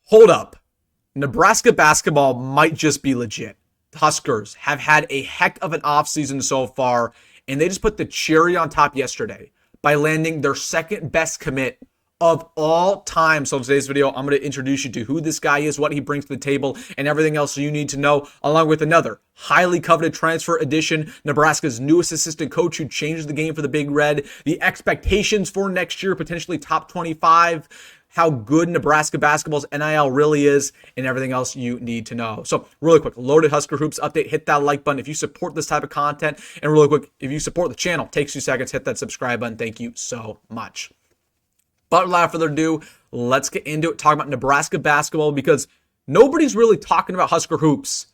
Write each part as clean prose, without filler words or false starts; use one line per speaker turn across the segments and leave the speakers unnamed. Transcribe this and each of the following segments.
Hold up. Nebraska basketball might just be legit. The Huskers have had a heck of an offseason so far, and they just put the cherry on top yesterday by landing their second best commit of all time. So in today's video, I'm going to introduce you to who this guy is, what he brings to the table, and everything else you need to know, along with another highly coveted transfer addition, Nebraska's newest assistant coach who changed the game for the Big Red, the expectations for next year, potentially top 25, how good Nebraska basketball's NIL really is, and everything else you need to know. So really quick, loaded Husker Hoops update, hit that like button if you support this type of content, and really quick, if you support the channel, takes 2 seconds, hit that subscribe button. Thank you so much. But without further ado, let's get into it, talk about Nebraska basketball, because nobody's really talking about Husker Hoops,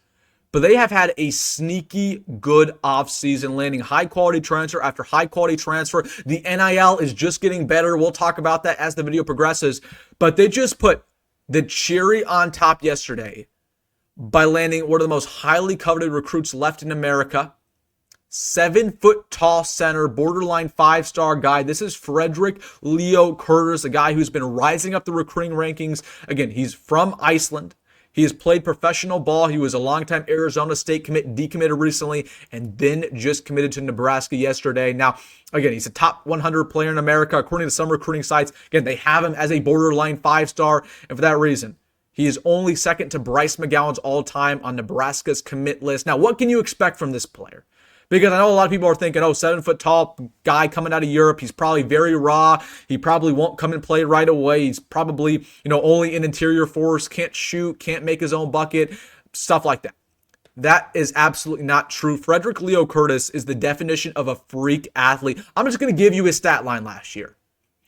but they have had a sneaky good offseason, landing high-quality transfer after high-quality transfer. The NIL is just getting better. We'll talk about that as the video progresses, but they just put the cherry on top yesterday by landing one of the most highly coveted recruits left in America. 7-foot-tall center, borderline 5-star guy. This is Frederick Leo Curtis, a guy who's been rising up the recruiting rankings. Again, he's from Iceland. He has played professional ball. He was a longtime Arizona State commit, decommitted recently, and then just committed to Nebraska yesterday. Now, again, he's a top 100 player in America, according to some recruiting sites. Again, they have him as a borderline 5-star, and for that reason, he is only second to Bryce McGowan's all-time on Nebraska's commit list. Now, what can you expect from this player? Because I know a lot of people are thinking, 7-foot-tall guy coming out of Europe. He's probably very raw. He probably won't come and play right away. He's probably, only in interior force, can't shoot, can't make his own bucket, stuff like that. That is absolutely not true. Frederick Leo Curtis is the definition of a freak athlete. I'm just going to give you his stat line last year.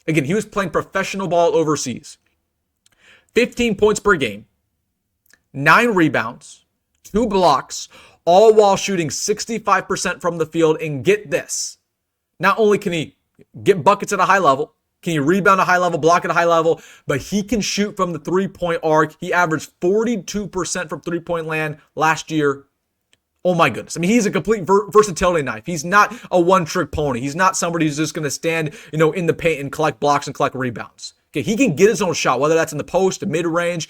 Again, he was playing professional ball overseas. 15 points per game, 9 rebounds, 2 blocks, all while shooting 65% from the field. And get this, not only can he get buckets at a high level, can he rebound at a high level, block at a high level, but he can shoot from the three-point arc. He averaged 42% from three-point land last year. Oh my goodness. I mean, he's a complete versatility knife. He's not a one-trick pony. He's not somebody who's just going to stand, in the paint and collect blocks and collect rebounds. Okay, he can get his own shot, whether that's in the post, mid-range,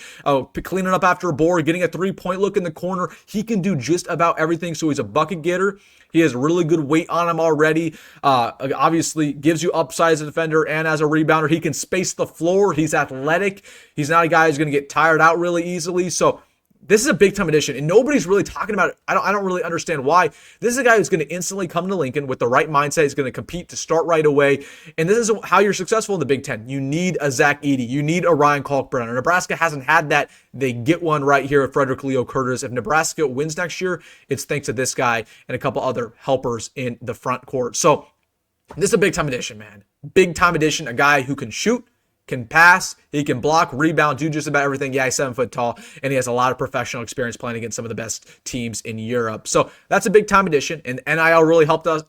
cleaning up after a board, getting a three-point look in the corner. He can do just about everything, so he's a bucket getter. He has really good weight on him already. Obviously, gives you upside as a defender and as a rebounder. He can space the floor. He's athletic. He's not a guy who's going to get tired out really easily. So this is a big-time addition, and nobody's really talking about it. I don't really understand why. This is a guy who's going to instantly come to Lincoln with the right mindset. He's going to compete to start right away, and this is how you're successful in the Big Ten. You need a Zach Edey. You need a Ryan Kalkbrenner. Nebraska hasn't had that. They get one right here at Frederick Leo Curtis. If Nebraska wins next year, it's thanks to this guy and a couple other helpers in the front court. So this is a big-time addition, man. Big-time addition, a guy who can shoot, can pass, he can block, rebound, do just about everything. Yeah, he's 7 foot tall, and he has a lot of professional experience playing against some of the best teams in Europe. So that's a big time addition, and NIL really helped us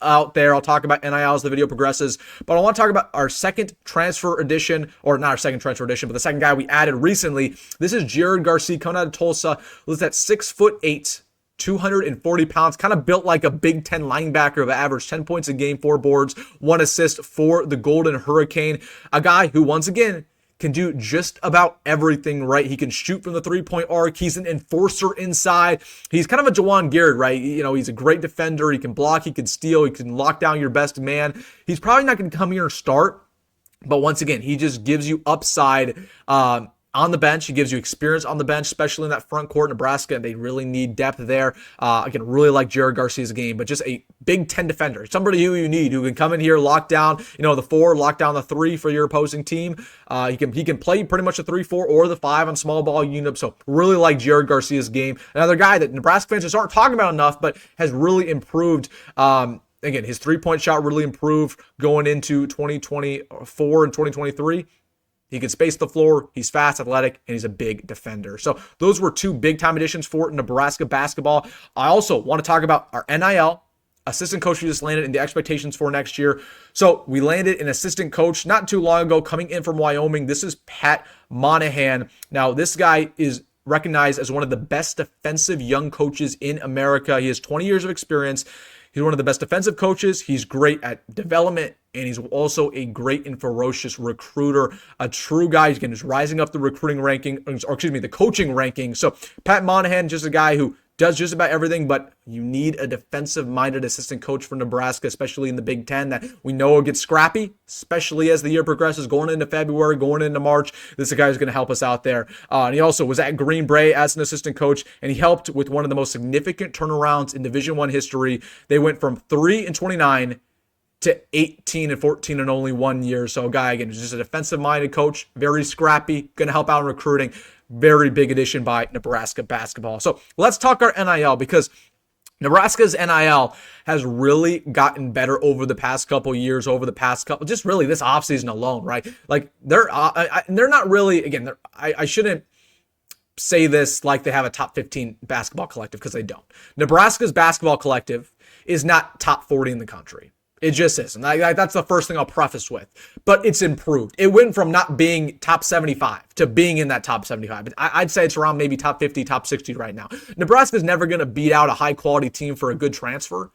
out there. I'll talk about NIL as the video progresses, but I want to talk about our second transfer edition, or not our second transfer edition, but the second guy we added recently. This is Jared Garcia coming out of Tulsa. Looks at 6'8", 240 pounds, kind of built like a Big Ten linebacker, but averaged 10 points a game, 4 boards, 1 assist for the Golden Hurricane. A guy who, once again, can do just about everything right. He can shoot from the three-point arc. He's an enforcer inside. He's kind of a Jawan Garrett, right? He's a great defender. He can block, he can steal, he can lock down your best man. He's probably not going to come here and start, but once again, he just gives you upside on the bench. He gives you experience on the bench, especially in that front court. Nebraska, they really need depth there. Again, really like Jared Garcia's game, but just a Big Ten defender. Somebody who you need, who can come in here, lock down, the 4, lock down the 3 for your opposing team. He can play pretty much the 3-4 or the 5 on small ball unit. So really like Jared Garcia's game. Another guy that Nebraska fans just aren't talking about enough, but has really improved. Again, his three-point shot really improved going into 2024 and 2023. He can space the floor, he's fast, athletic, and he's a big defender. So those were 2 big-time additions for Nebraska basketball. I also want to talk about our NIL, assistant coach we just landed, and the expectations for next year. So we landed an assistant coach not too long ago coming in from Wyoming. This is Pat Monahan. Now, this guy is recognized as one of the best defensive young coaches in America. He has 20 years of experience. He's one of the best defensive coaches. He's great at development, and he's also a great and ferocious recruiter, a true guy. He's again, just rising up the recruiting ranking, or excuse me, the coaching ranking. So Pat Monahan, just a guy who does just about everything, but you need a defensive-minded assistant coach for Nebraska, especially in the Big Ten, that we know will get scrappy, especially as the year progresses, going into February, going into March. This is a guy who's going to help us out there. And he also was at Green Bay as an assistant coach, and he helped with one of the most significant turnarounds in Division I history. They went from 3-29 to 18-14 in only 1 year. So a guy, again, who's just a defensive-minded coach, very scrappy, going to help out in recruiting. Very big addition by Nebraska basketball. So let's talk our NIL, because Nebraska's NIL has really gotten better over the past couple years, just really this offseason alone, right? Like they're not really, again, I shouldn't say this like they have a top 15 basketball collective, because they don't. Nebraska's basketball collective is not top 40 in the country. It just isn't. That's the first thing I'll preface with. But it's improved. It went from not being top 75 to being in that top 75. I'd say it's around maybe top 50, top 60 right now. Nebraska's never going to beat out a high-quality team for a good transfer,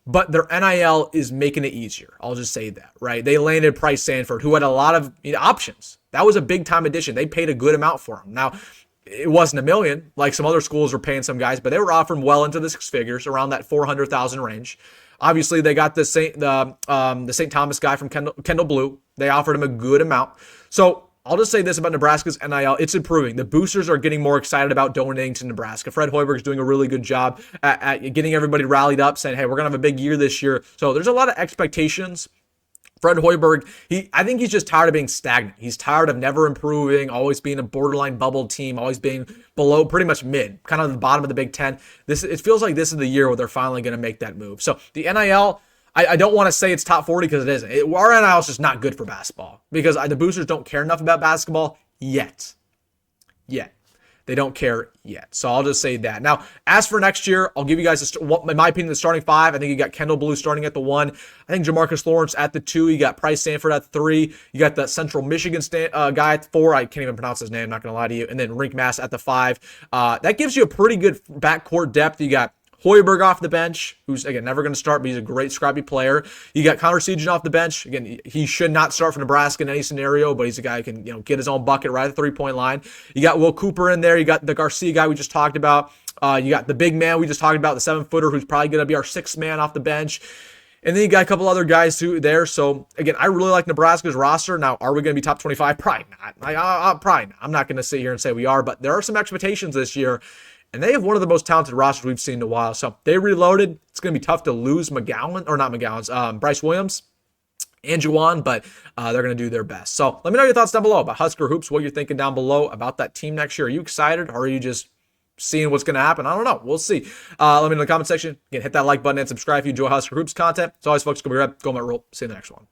but their NIL is making it easier. I'll just say that, right? They landed Price Sanford, who had a lot of options. That was a big-time addition. They paid a good amount for him. Now, it wasn't $1 million like some other schools were paying some guys, but they were offering well into the six figures, around that $400,000 range. Obviously, they got the St. Thomas guy from Kendall Blue. They offered him a good amount. So I'll just say this about Nebraska's NIL. It's improving. The boosters are getting more excited about donating to Nebraska. Fred Hoiberg is doing a really good job at getting everybody rallied up, saying, hey, we're going to have a big year this year. So there's a lot of expectations. Fred Hoiberg, I think he's just tired of being stagnant. He's tired of never improving, always being a borderline bubble team, always being below, pretty much mid, kind of the bottom of the Big Ten. It feels like this is the year where they're finally going to make that move. So the NIL, I don't want to say it's top 40 because it isn't. Our NIL is just not good for basketball, because the boosters don't care enough about basketball yet. They don't care yet. So I'll just say that. Now, as for next year, I'll give you guys, in my opinion, the starting five. I think you got Kendall Blue starting at the 1. I think Jamarcus Lawrence at the 2. You got Price Sanford at the 3. You got the Central Michigan guy at the 4. I can't even pronounce his name, I'm not going to lie to you. And then Rink Mass at the 5. That gives you a pretty good backcourt depth. You got Hoiberg off the bench, who's, again, never going to start, but he's a great scrappy player. You got Connor Seagen off the bench. Again, he should not start for Nebraska in any scenario, but he's a guy who can, get his own bucket right at the three-point line. You got Will Cooper in there. You got the Garcia guy we just talked about. You got the big man we just talked about, the 7-footer, who's probably going to be our 6th man off the bench. And then you got a couple other guys too there. So, again, I really like Nebraska's roster. Now, are we going to be top 25? Probably not. Probably not. I'm not going to sit here and say we are, but there are some expectations this year. And they have one of the most talented rosters we've seen in a while. So they reloaded. It's going to be tough to lose Bryce Williams and Juwan, but they're going to do their best. So let me know your thoughts down below about Husker Hoops, what you're thinking down below about that team next year. Are you excited, or are you just seeing what's going to happen? I don't know. We'll see. Let me know in the comment section. Again, hit that like button and subscribe if you enjoy Husker Hoops content. As always, folks, go be right. Go, Rhule. See you in the next one.